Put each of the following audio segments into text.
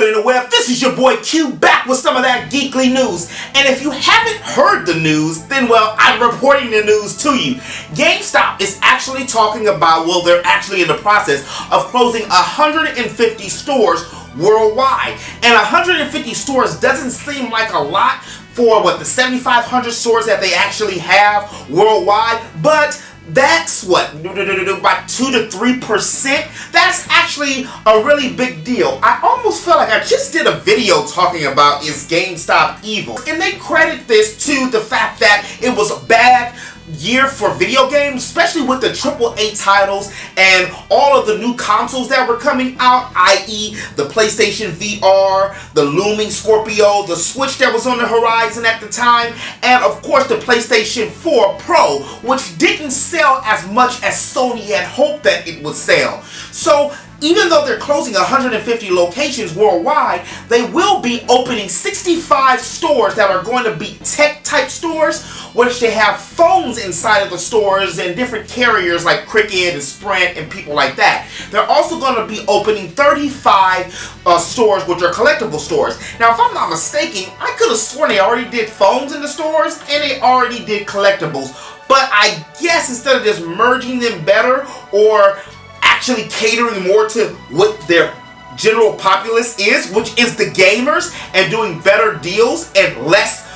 good in the web? This is your boy Q back with some of that geekly news. And if you haven't heard the news, then well, I'm reporting the news to you. Gamestop is actually talking about, well, they're actually in the process of closing 150 stores worldwide. And 150 stores doesn't seem like a lot for what, the 7,500 stores that they actually have worldwide, but that's what, about 2 to 3%. That's actually a really big deal. I almost felt like I just did a video talking about is GameStop evil, and they credit this to the fact that it was a bad year for video games, especially with the AAA titles and all of the new consoles that were coming out, i.e. the PlayStation VR, the looming Scorpio, the Switch that was on the horizon at the time, and of course the PlayStation 4 Pro, which didn't sell as much as Sony had hoped that it would sell. So even though they're closing 150 locations worldwide, they will be opening 65 stores that are going to be tech-type stores, which they have phones inside of the stores and different carriers like Cricket and Sprint and people like that. They're also going to be opening 35 stores, which are collectible stores. Now, if I'm not mistaken, I could have sworn they already did phones in the stores and they already did collectibles. But I guess instead of just merging them better or actually catering more to what their general populace is, which is the gamers, and doing better deals and less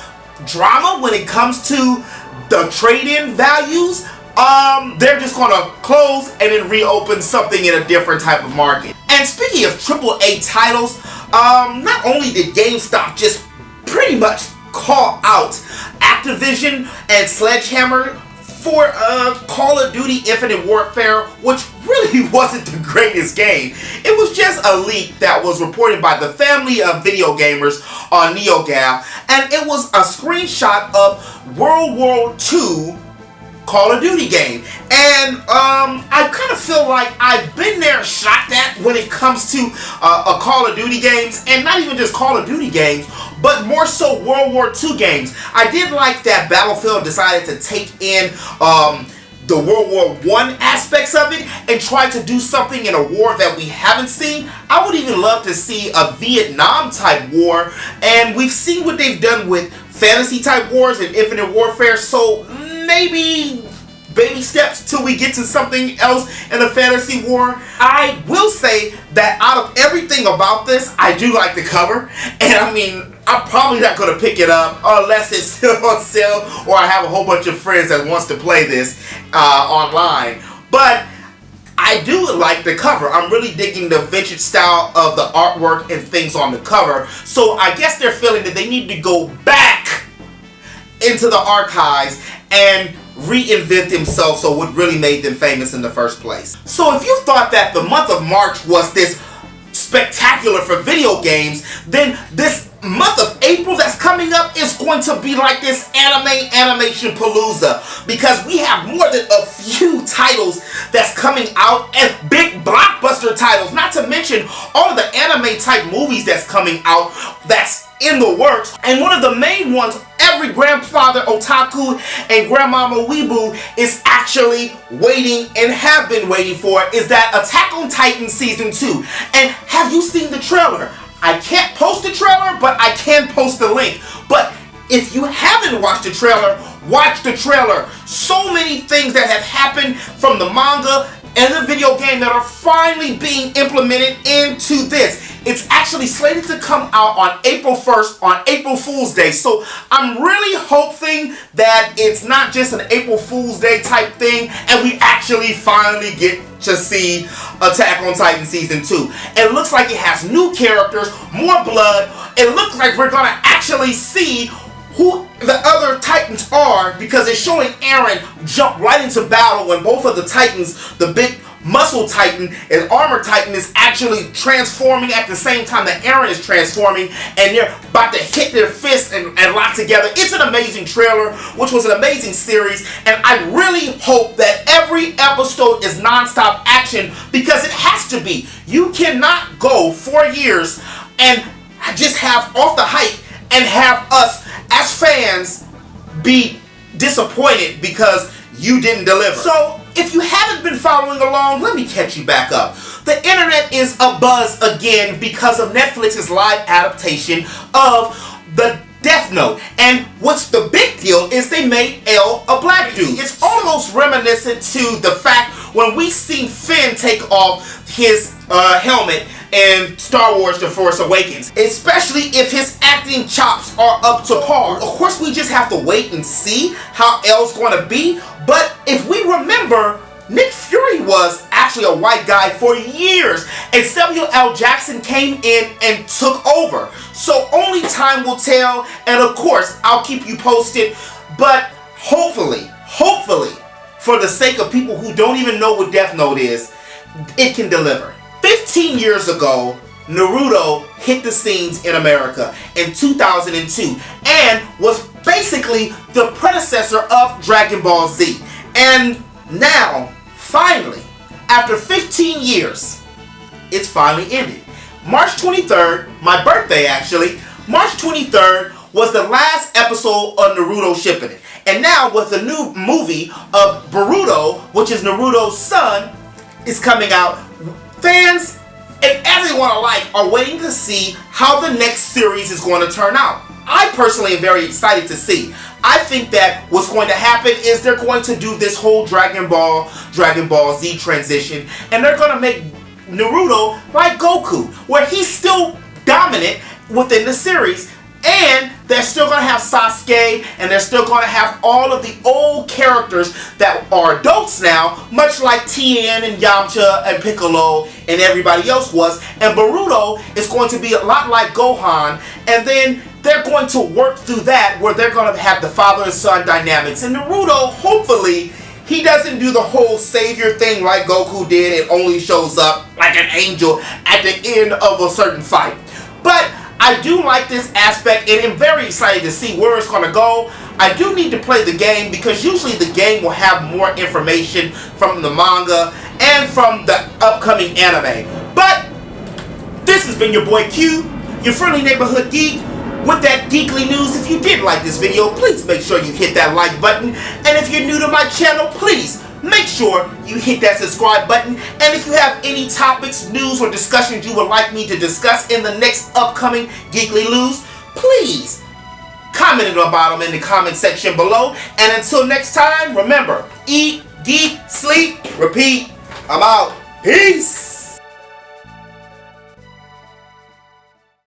drama when it comes to the trade-in values, they're just gonna close and then reopen something in a different type of market. And speaking of AAA titles, not only did GameStop just pretty much call out Activision and Sledgehammer for Call of Duty Infinite Warfare, which really wasn't the greatest game. It was just a leak that was reported by the family of video gamers on NeoGAF, and it was a screenshot of World War II Call of Duty game. And I kind of feel like I've been there shot at when it comes to a Call of Duty games, and not even just Call of Duty games, but more so World War II games. I did like that Battlefield decided to take in the World War I aspects of it and try to do something in a war that we haven't seen. I would even love to see a Vietnam type war, and we've seen what they've done with fantasy type wars and Infinite Warfare, so maybe baby steps till we get to something else in a fantasy war. I will say that out of everything about this, I do like the cover, and I mean, I'm probably not going to pick it up unless it's still on sale or I have a whole bunch of friends that wants to play this online. But I do like the cover. I'm really digging the vintage style of the artwork and things on the cover. So I guess they're feeling that they need to go back into the archives and reinvent themselves, so what really made them famous in the first place. So if you thought that the month of March was this spectacular for video games, then this month of April that's coming up is going to be like this animation palooza, because we have more than a few titles that's coming out, and big blockbuster titles, not to mention all of the anime type movies that's coming out that's in the works. And one of the main ones every grandfather otaku and grandmama weeaboo is actually waiting and have been waiting for is that Attack on Titan Season 2. And have you seen the trailer? I can't post the trailer, but I can post the link. But if you haven't watched the trailer, watch the trailer. So many things that have happened from the manga and the video game that are finally being implemented into this. It's actually slated to come out on April 1st, on April Fool's Day. So I'm really hoping that it's not just an April Fool's Day type thing, and we actually finally get to see Attack on Titan Season 2. It looks like it has new characters, more blood. It looks like we're gonna actually see who the other Titans are, because it's showing Eren jump right into battle when both of the Titans, the big Muscle Titan and Armor Titan, is actually transforming at the same time that Eren is transforming, and they're about to hit their fists and lock together. It's an amazing trailer, which was an amazing series, and I really hope that every episode is non-stop action, because it has to be. You cannot go 4 years and just have off the hype and have us as fans be disappointed because you didn't deliver. So if you haven't been following along, let me catch you back up. the internet is abuzz again because of Netflix's live adaptation of the Death Note. And what's the big deal is they made L a black dude. It's almost reminiscent to the fact when we seen Finn take off his helmet in Star Wars The Force Awakens, especially if his acting chops are up to par. Of course, we just have to wait and see how L's going to be, but if we remember, Nick Fury was actually a white guy for years, and Samuel L. Jackson came in and took over. So only time will tell, and of course, I'll keep you posted, but hopefully, for the sake of people who don't even know what Death Note is, it can deliver. 15 years ago, Naruto hit the scenes in America in 2002 and was basically the predecessor of Dragon Ball Z. And now, finally, after 15 years, it's finally ended. March 23rd, my birthday actually, March 23rd was the last episode of Naruto Shippuden. And now with the new movie of Boruto, which is Naruto's son, is coming out, fans and everyone alike are waiting to see how the next series is going to turn out. I personally am very excited to see. I think that what's going to happen is they're going to do this whole Dragon Ball Z transition, and they're going to make Naruto like Goku, where he's still dominant within the series, and they're still going to have Sasuke, and they're still going to have all of the old characters that are adults now, much like Tien and Yamcha and Piccolo and everybody else was, and Boruto is going to be a lot like Gohan, and then they're going to work through that where they're going to have the father and son dynamics. And Naruto, hopefully, he doesn't do the whole savior thing like Goku did and only shows up like an angel at the end of a certain fight. But I do like this aspect and I'm very excited to see where it's going to go. I do need to play the game because usually the game will have more information from the manga and from the upcoming anime. But this has been your boy Q, your friendly neighborhood geek, with that geekly news. If you did like this video, please make sure you hit that like button. And if you're new to my channel, please make sure you hit that subscribe button. And if you have any topics, news, or discussions you would like me to discuss in the next upcoming geekly news, please comment at the bottom in the comment section below. And until next time, remember, eat, geek, sleep, repeat. I'm out. Peace.